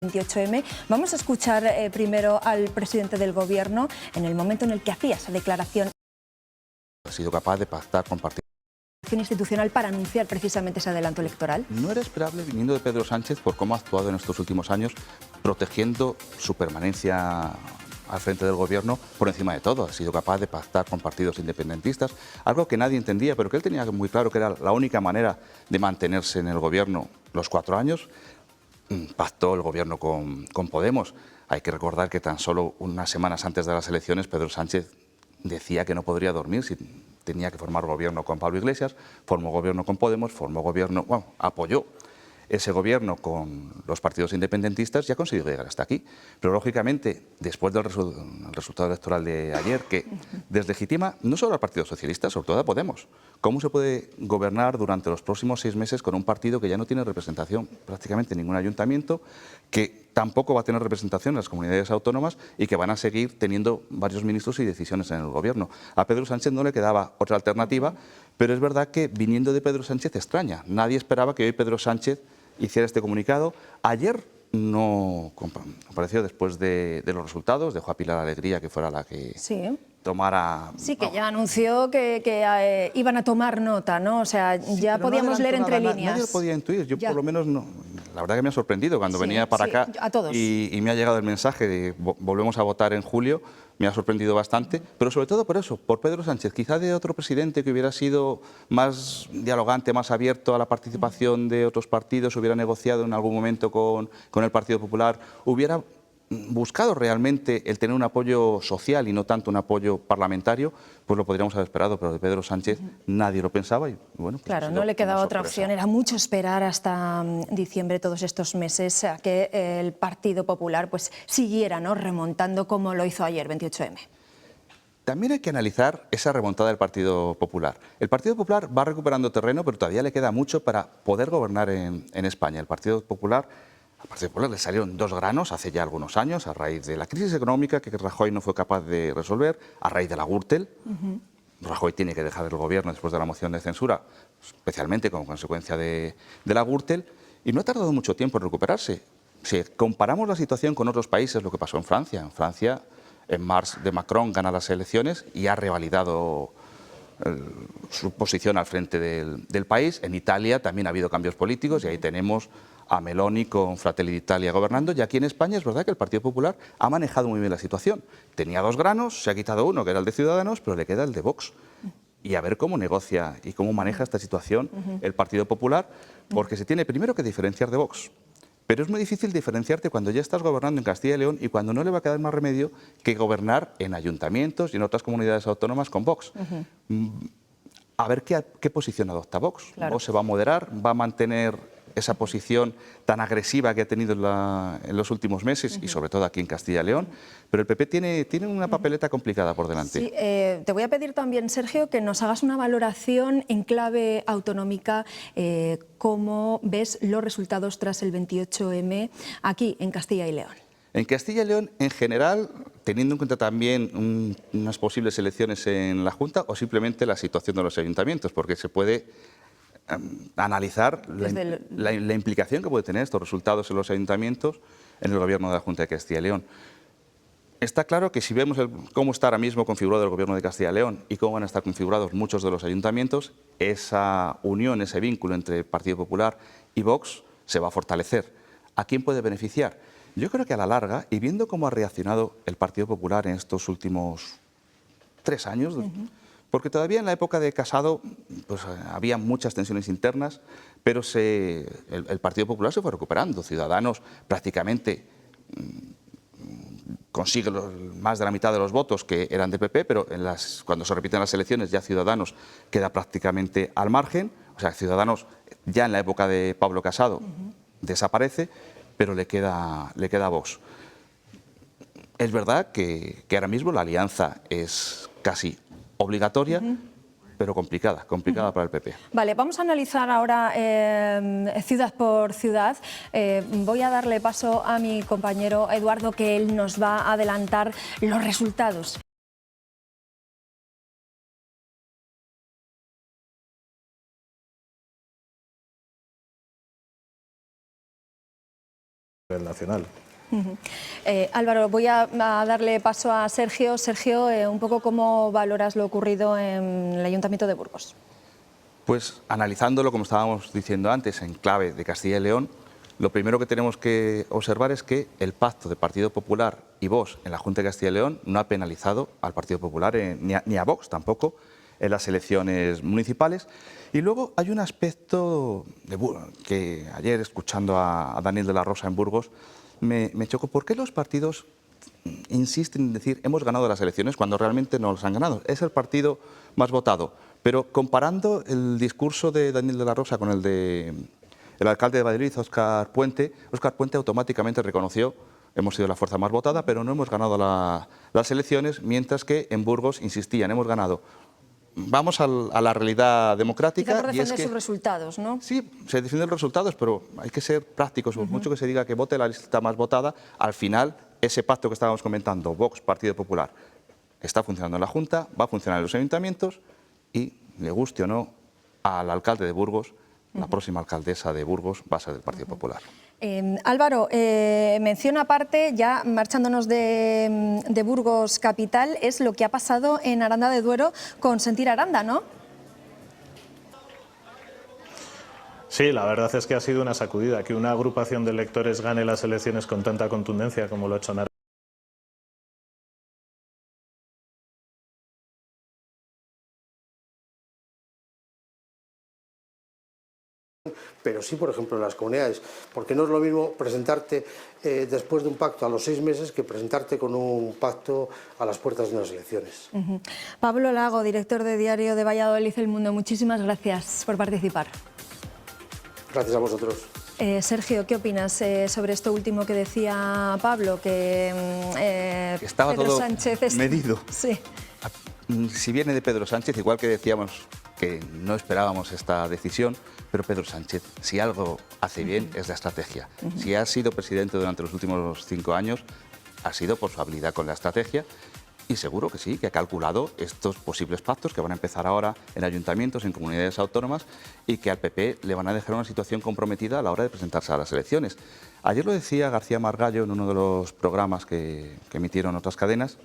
28M. Vamos a escuchar primero al presidente del Gobierno en el momento en el que hacía esa declaración. Ha sido capaz de pactar con partidos Institucional para anunciar precisamente ese adelanto electoral. No era esperable viniendo de Pedro Sánchez por cómo ha actuado en estos últimos años, protegiendo su permanencia al frente del Gobierno por encima de todo. Ha sido capaz de pactar con partidos independentistas, algo que nadie entendía, pero que él tenía muy claro que era la única manera de mantenerse en el Gobierno los 4 años. Pactó el Gobierno con Podemos. Hay que recordar que tan solo unas semanas antes de las elecciones Pedro Sánchez decía que no podría dormir si tenía que formar gobierno con Pablo Iglesias, formó gobierno con Podemos, formó gobierno, bueno, apoyó ese gobierno con los partidos independentistas y ha conseguido llegar hasta aquí. Pero lógicamente, después del resultado electoral de ayer, que deslegitima no solo al Partido Socialista, sobre todo a Podemos. ¿Cómo se puede gobernar durante los próximos 6 meses con un partido que ya no tiene representación prácticamente en ningún ayuntamiento, que tampoco va a tener representación en las comunidades autónomas y que van a seguir teniendo varios ministros y decisiones en el Gobierno? A Pedro Sánchez no le quedaba otra alternativa, pero es verdad que viniendo de Pedro Sánchez extraña. Nadie esperaba que hoy Pedro Sánchez hiciera este comunicado. Ayer no compareció después de los resultados, dejó a Pilar Alegría que fuera la que tomara... Sí, que ya anunció que iban a tomar nota, ¿no? O sea, ya podíamos leer entre líneas. Nadie lo podía intuir, yo por lo menos no. La verdad que me ha sorprendido cuando venía para acá a todos. Y me ha llegado el mensaje de volvemos a votar en julio. Me ha sorprendido bastante, pero sobre todo por eso, por Pedro Sánchez. Quizá de otro presidente que hubiera sido más dialogante, más abierto a la participación de otros partidos, hubiera negociado en algún momento con el Partido Popular, hubiera buscado realmente el tener un apoyo social y no tanto un apoyo parlamentario, pues lo podríamos haber esperado, pero de Pedro Sánchez nadie lo pensaba y bueno... Pues claro, no le quedaba otra opción, era mucho esperar hasta diciembre, todos estos meses, a que el Partido Popular pues siguiera, ¿no?, remontando como lo hizo ayer, 28M. También hay que analizar esa remontada del Partido Popular. El Partido Popular va recuperando terreno, pero todavía le queda mucho para poder gobernar en España. Al Partido Popular le salieron 2 granos hace ya algunos años, a raíz de la crisis económica que Rajoy no fue capaz de resolver, a raíz de la Gürtel. Rajoy tiene que dejar el gobierno después de la moción de censura, especialmente como consecuencia de la Gürtel, y no ha tardado mucho tiempo en recuperarse. Si comparamos la situación con otros países, lo que pasó en Francia, en marzo de Macron gana las elecciones y ha revalidado su posición al frente del país. En Italia también ha habido cambios políticos y ahí tenemos a Meloni con Fratelli d'Italia gobernando, y aquí en España es verdad que el Partido Popular ha manejado muy bien la situación. Tenía 2 granos, se ha quitado uno, que era el de Ciudadanos, pero le queda el de Vox. Y a ver cómo negocia y cómo maneja esta situación el Partido Popular, porque se tiene primero que diferenciar de Vox. Pero es muy difícil diferenciarte cuando ya estás gobernando en Castilla y León y cuando no le va a quedar más remedio que gobernar en ayuntamientos y en otras comunidades autónomas con Vox. A ver qué posición adopta Vox. Vox se va a moderar, va a mantener esa posición tan agresiva que ha tenido en los últimos meses y sobre todo aquí en Castilla y León, pero el PP tiene una papeleta complicada por delante. Sí, te voy a pedir también, Sergio, que nos hagas una valoración en clave autonómica, cómo ves los resultados tras el 28M aquí en Castilla y León. En Castilla y León, en general, teniendo en cuenta también unas posibles elecciones en la Junta o simplemente la situación de los ayuntamientos, porque se puede analizar la implicación que puede tener estos resultados en los ayuntamientos en el gobierno de la Junta de Castilla y León. Está claro que si vemos cómo está ahora mismo configurado el gobierno de Castilla y León y cómo van a estar configurados muchos de los ayuntamientos, esa unión, ese vínculo entre el Partido Popular y Vox se va a fortalecer. ¿A quién puede beneficiar? Yo creo que a la larga, y viendo cómo ha reaccionado el Partido Popular en estos últimos 3 años, porque todavía en la época de Casado pues, había muchas tensiones internas, pero el Partido Popular se fue recuperando. Ciudadanos prácticamente consigue más de la mitad de los votos que eran de PP, pero cuando se repiten las elecciones ya Ciudadanos queda prácticamente al margen. O sea, Ciudadanos ya en la época de Pablo Casado desaparece, pero le queda Vox. Es verdad que ahora mismo la alianza es casi obligatoria, pero complicada para el PP. Vale, vamos a analizar ahora ciudad por ciudad. Voy a darle paso a mi compañero Eduardo, que él nos va a adelantar los resultados. En la nacional. Álvaro, voy a darle paso a Sergio. Sergio, un poco cómo valoras lo ocurrido en el Ayuntamiento de Burgos. Pues analizándolo, como estábamos diciendo antes, en clave de Castilla y León, lo primero que tenemos que observar es que el pacto de Partido Popular y Vox en la Junta de Castilla y León no ha penalizado al Partido Popular, ni a Vox tampoco, en las elecciones municipales. Y luego hay un aspecto que ayer, escuchando a Daniel de la Rosa en Burgos, me chocó. ¿Por qué los partidos insisten en decir hemos ganado las elecciones cuando realmente no las han ganado? Es el partido más votado. Pero comparando el discurso de Daniel de la Rosa con el de el alcalde de Valladolid, Óscar Puente automáticamente reconoció: hemos sido la fuerza más votada, pero no hemos ganado las elecciones, mientras que en Burgos insistían: hemos ganado. Vamos a la realidad democrática. Quizá por defender y es que, sus resultados, ¿no? Sí, se defienden los resultados, pero hay que ser prácticos. Por mucho que se diga que vote la lista más votada, al final ese pacto que estábamos comentando, Vox, Partido Popular, está funcionando en la Junta, va a funcionar en los ayuntamientos y, le guste o no, al alcalde de Burgos, la próxima alcaldesa de Burgos va a ser del Partido Popular. Álvaro, mención aparte, ya marchándonos de Burgos capital, es lo que ha pasado en Aranda de Duero con Sentir Aranda, ¿no? Sí, la verdad es que ha sido una sacudida. Que una agrupación de electores gane las elecciones con tanta contundencia como lo ha hecho en Aranda. Pero sí, por ejemplo, en las comunidades, porque no es lo mismo presentarte después de un pacto a los 6 meses que presentarte con un pacto a las puertas de unas elecciones. Pablo Lago, director de Diario de Valladolid El Mundo, muchísimas gracias por participar. Gracias a vosotros. Sergio, ¿qué opinas sobre esto último que decía Pablo? Que estaba Pedro todo Sánchez medido. Sí. Si viene de Pedro Sánchez, igual que decíamos que no esperábamos esta decisión, pero Pedro Sánchez, si algo hace bien, es la estrategia. Si ha sido presidente durante los últimos 5 años, ha sido por su habilidad con la estrategia, y seguro que sí, que ha calculado estos posibles pactos que van a empezar ahora en ayuntamientos, en comunidades autónomas, y que al PP le van a dejar una situación comprometida a la hora de presentarse a las elecciones. Ayer lo decía García Margallo en uno de los programas que emitieron otras cadenas,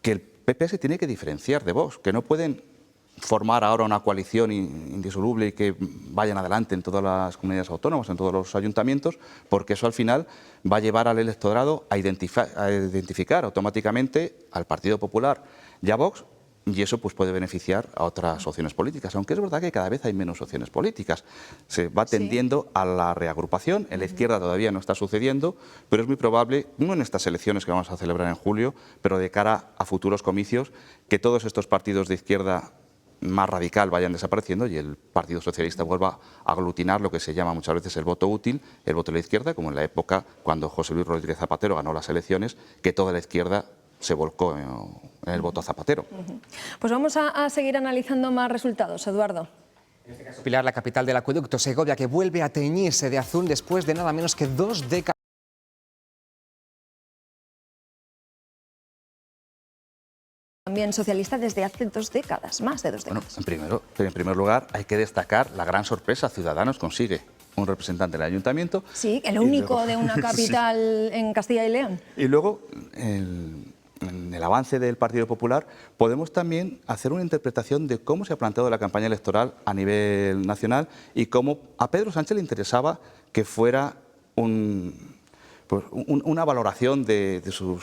que el PP se tiene que diferenciar de Vox, que no pueden formar ahora una coalición indisoluble y que vayan adelante en todas las comunidades autónomas, en todos los ayuntamientos, porque eso al final va a llevar al electorado a identificar automáticamente al Partido Popular y a Vox, y eso pues puede beneficiar a otras opciones políticas, aunque es verdad que cada vez hay menos opciones políticas. Se va tendiendo a la reagrupación. En la izquierda todavía no está sucediendo, pero es muy probable, no en estas elecciones que vamos a celebrar en julio, pero de cara a futuros comicios, que todos estos partidos de izquierda más radical vayan desapareciendo y el Partido Socialista vuelva a aglutinar lo que se llama muchas veces el voto útil, el voto de la izquierda, como en la época cuando José Luis Rodríguez Zapatero ganó las elecciones, que toda la izquierda se volcó en el voto a Zapatero. Pues vamos a seguir analizando más resultados, Eduardo. En este caso, Pilar, la capital del acueducto, Segovia, que vuelve a teñirse de azul después de nada menos que 2 décadas. También socialista desde hace 2 décadas, más de 2 décadas. Bueno, en primer lugar, hay que destacar la gran sorpresa. Ciudadanos consigue un representante del ayuntamiento. Sí, el único de una capital en Castilla y León. Y luego, en el avance del Partido Popular, podemos también hacer una interpretación de cómo se ha planteado la campaña electoral a nivel nacional y cómo a Pedro Sánchez le interesaba que fuera una valoración de su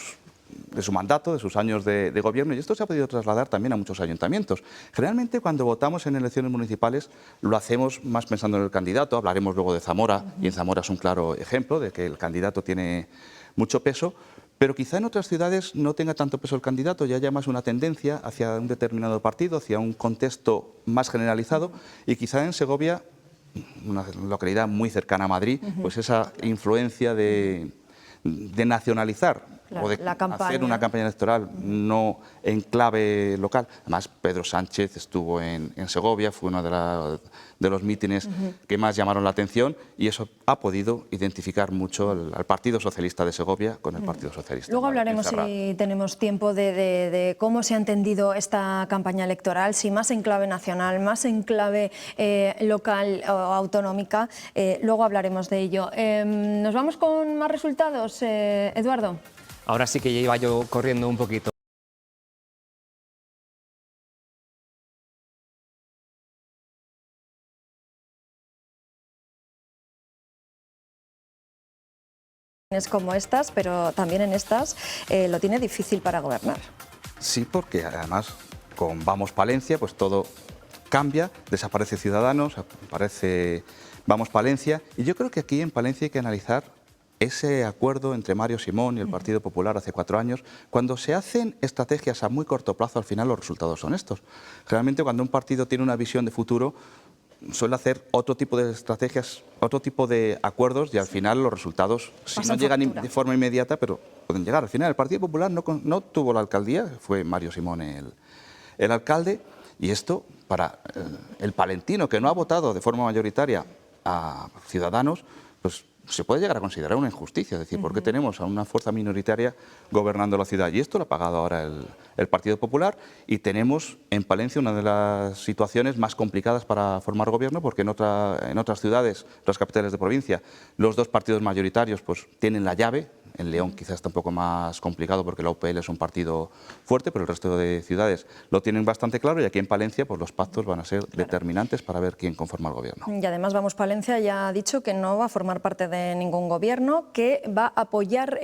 mandato, de sus años de gobierno, y esto se ha podido trasladar también a muchos ayuntamientos. Generalmente, cuando votamos en elecciones municipales, lo hacemos más pensando en el candidato. Hablaremos luego de Zamora, y en Zamora es un claro ejemplo de que el candidato tiene mucho peso, pero quizá en otras ciudades no tenga tanto peso el candidato y haya más una tendencia hacia un determinado partido, hacia un contexto más generalizado, y quizá en Segovia, una localidad muy cercana a Madrid, pues esa influencia de de nacionalizar Claro, o de la campaña. hacer una campaña electoral no en clave local. Además, Pedro Sánchez estuvo en Segovia, fue uno de los mítines que más llamaron la atención, y eso ha podido identificar mucho al Partido Socialista de Segovia con el Partido Socialista. Luego en hablaremos, Ferraz. si tenemos tiempo, de cómo se ha entendido esta campaña electoral, si más en clave nacional, más en clave local o autonómica. Luego hablaremos de ello. ¿Nos vamos con más resultados, Eduardo? Ahora sí que ya iba yo corriendo un poquito. Como estas, pero también en estas lo tiene difícil para gobernar. Sí, porque además con Vamos Palencia pues todo cambia, desaparece Ciudadanos, aparece Vamos Palencia, y yo creo que aquí en Palencia hay que analizar ese acuerdo entre Mario Simón y el Partido Popular hace 4 años. Cuando se hacen estrategias a muy corto plazo, al final los resultados son estos. Generalmente cuando un partido tiene una visión de futuro, suele hacer otro tipo de estrategias, otro tipo de acuerdos, y al final los resultados, si no llegan de forma inmediata, pero pueden llegar. Al final el Partido Popular no tuvo la alcaldía, fue Mario Simón el alcalde, y esto para el palentino que no ha votado de forma mayoritaria a Ciudadanos, pues se puede llegar a considerar una injusticia, es decir, ¿por qué tenemos a una fuerza minoritaria gobernando la ciudad? Y esto lo ha pagado ahora el Partido Popular, y tenemos en Palencia una de las situaciones más complicadas para formar gobierno, porque en otras ciudades, otras capitales de provincia, los 2 partidos mayoritarios pues tienen la llave. En León quizás está un poco más complicado porque la UPL es un partido fuerte, pero el resto de ciudades lo tienen bastante claro, y aquí en Palencia pues los pactos van a ser determinantes para ver quién conforma el gobierno. Y además Vamos Palencia ya ha dicho que no va a formar parte de ningún gobierno, que va a apoyar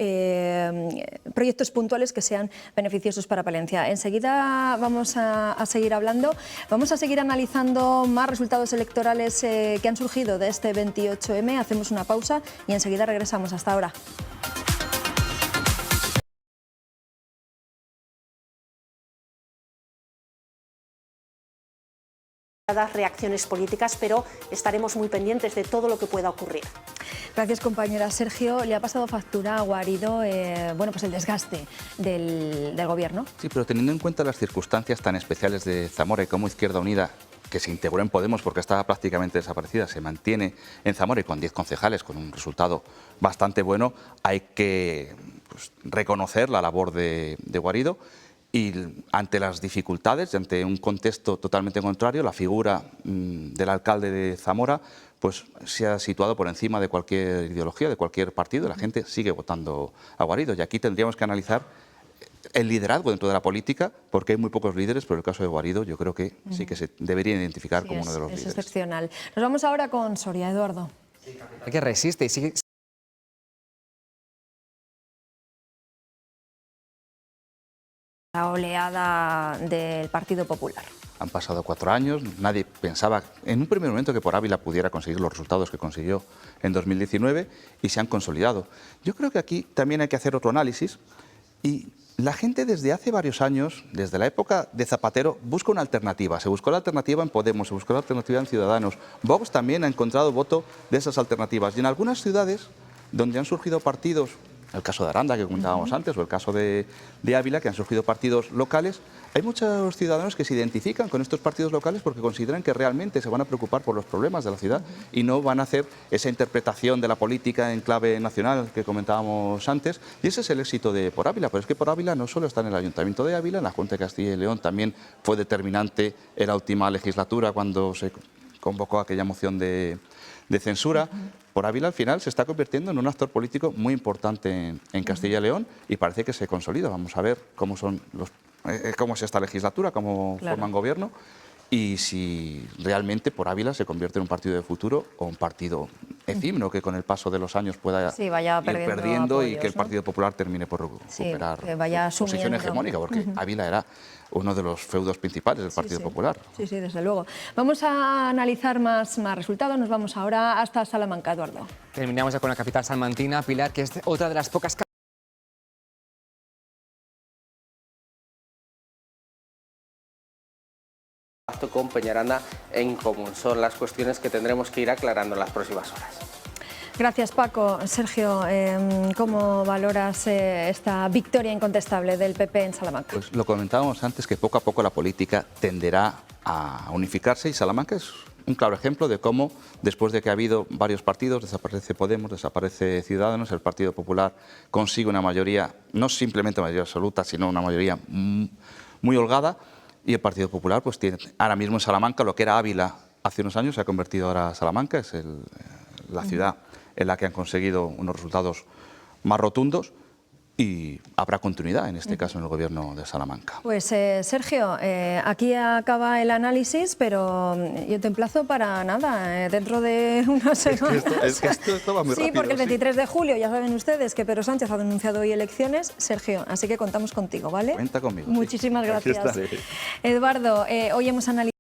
proyectos puntuales que sean beneficiosos para Palencia. Enseguida vamos a seguir hablando, vamos a seguir analizando más resultados electorales que han surgido de este 28M. Hacemos una pausa y enseguida regresamos. Hasta ahora. Reacciones políticas, pero estaremos muy pendientes de todo lo que pueda ocurrir. Gracias, compañera. Sergio, ¿le ha pasado factura a Guarido bueno, pues el desgaste del gobierno? Sí, pero teniendo en cuenta las circunstancias tan especiales de Zamora, y cómo Izquierda Unida, que se integró en Podemos porque estaba prácticamente desaparecida, se mantiene en Zamora y con 10 concejales, con un resultado bastante bueno, hay que reconocer la labor de Guarido. Y ante las dificultades, ante un contexto totalmente contrario, la figura del alcalde de Zamora pues se ha situado por encima de cualquier ideología, de cualquier partido. La gente sigue votando a Guarido, y aquí tendríamos que analizar el liderazgo dentro de la política, porque hay muy pocos líderes, pero el caso de Guarido yo creo que sí que se debería identificar como uno de los líderes. Es excepcional. Nos vamos ahora con Soria, Eduardo. Que resiste y sigue. La oleada del Partido Popular. Han pasado 4 años, nadie pensaba en un primer momento que por Ávila pudiera conseguir los resultados que consiguió en 2019, y se han consolidado. Yo creo que aquí también hay que hacer otro análisis, y la gente desde hace varios años, desde la época de Zapatero, busca una alternativa. Se buscó la alternativa en Podemos, se buscó la alternativa en Ciudadanos. Vox también ha encontrado voto de esas alternativas, y en algunas ciudades donde han surgido partidos, el caso de Aranda que comentábamos antes, o el caso de Ávila, que han surgido partidos locales, hay muchos ciudadanos que se identifican con estos partidos locales porque consideran que realmente se van a preocupar por los problemas de la ciudad y no van a hacer esa interpretación de la política en clave nacional que comentábamos antes, y ese es el éxito de Por Ávila. Pero es que Por Ávila no solo está en el Ayuntamiento de Ávila, en la Junta de Castilla y León también fue determinante en la última legislatura cuando se convocó aquella moción de censura. Por Ávila al final se está convirtiendo en un actor político muy importante en Castilla y León, y parece que se consolida. Vamos a ver cómo es esta legislatura, cómo forman gobierno, y si realmente Por Ávila se convierte en un partido de futuro o un partido efímero que con el paso de los años pueda vaya ir perdiendo apoyos, y que el Partido Popular termine por recuperar posición hegemónica, porque Ávila era uno de los feudos principales del Partido Popular. Sí, desde luego. Vamos a analizar más resultados. Nos vamos ahora hasta Salamanca, Eduardo. Terminamos ya con la capital salmantina, Pilar, que es otra de las pocas. Con Peñaranda en común. Son las cuestiones que tendremos que ir aclarando en las próximas horas. Gracias, Paco. Sergio, ¿cómo valoras esta victoria incontestable del PP en Salamanca? Pues lo comentábamos antes, que poco a poco la política tenderá a unificarse y Salamanca es un claro ejemplo de cómo, después de que ha habido varios partidos, desaparece Podemos, desaparece Ciudadanos, el Partido Popular consigue una mayoría, no simplemente mayoría absoluta, sino una mayoría muy holgada, y el Partido Popular pues tiene ahora mismo en Salamanca lo que era Ávila hace unos años, se ha convertido ahora Salamanca, es la ciudad en la que han conseguido unos resultados más rotundos, y habrá continuidad, en este caso, en el Gobierno de Salamanca. Pues Sergio, aquí acaba el análisis, pero yo te emplazo para nada, dentro de unas semanas. Es que esto va muy sí, rápido. porque el 23 de julio, ya saben ustedes que Pedro Sánchez ha denunciado hoy elecciones. Sergio, así que contamos contigo, ¿vale? Cuenta conmigo. Muchísimas Sí. gracias. Aquí estaré. Eduardo, hoy hemos analizado